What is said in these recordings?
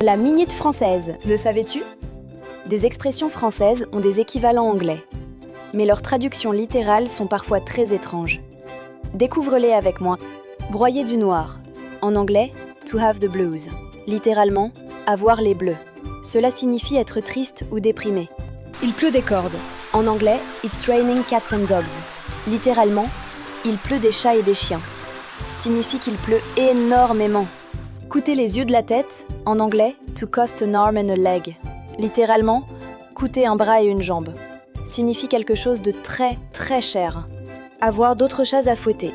La minute française, le savais-tu? Des expressions françaises ont des équivalents anglais, mais leurs traductions littérales sont parfois très étranges. Découvre-les avec moi. Broyer du noir. En anglais, to have the blues. Littéralement, avoir les bleus. Cela signifie être triste ou déprimé. Il pleut des cordes. En anglais, it's raining cats and dogs. Littéralement, il pleut des chats et des chiens. Signifie qu'il pleut énormément. Coûter les yeux de la tête, en anglais, to cost an arm and a leg. Littéralement, coûter un bras et une jambe. Signifie quelque chose de très très cher. Avoir d'autres chats à fouetter.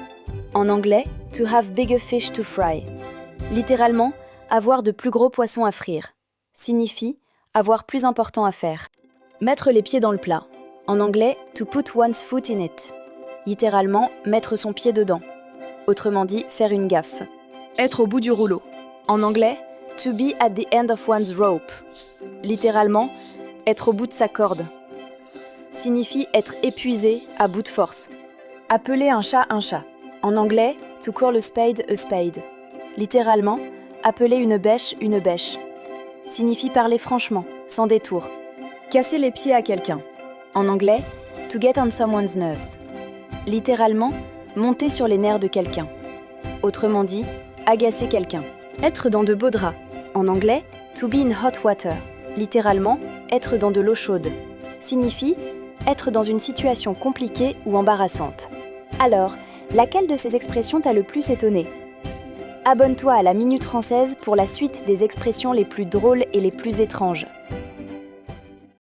En anglais, to have bigger fish to fry. Littéralement, avoir de plus gros poissons à frire. Signifie avoir plus important à faire. Mettre les pieds dans le plat. En anglais, to put one's foot in it. Littéralement, mettre son pied dedans. Autrement dit, faire une gaffe. Être au bout du rouleau. En anglais, to be at the end of one's rope. Littéralement, être au bout de sa corde. Signifie être épuisé, à bout de force. Appeler un chat. En anglais, to call a spade. Littéralement, appeler une bêche. Signifie parler franchement, sans détour. Casser les pieds à quelqu'un. En anglais, to get on someone's nerves. Littéralement, monter sur les nerfs de quelqu'un. Autrement dit, agacer quelqu'un. Être dans de beaux draps. En anglais, to be in hot water. Littéralement, être dans de l'eau chaude. Signifie être dans une situation compliquée ou embarrassante. Alors, laquelle de ces expressions t'a le plus étonné? Abonne-toi à la Minute Française pour la suite des expressions les plus drôles et les plus étranges.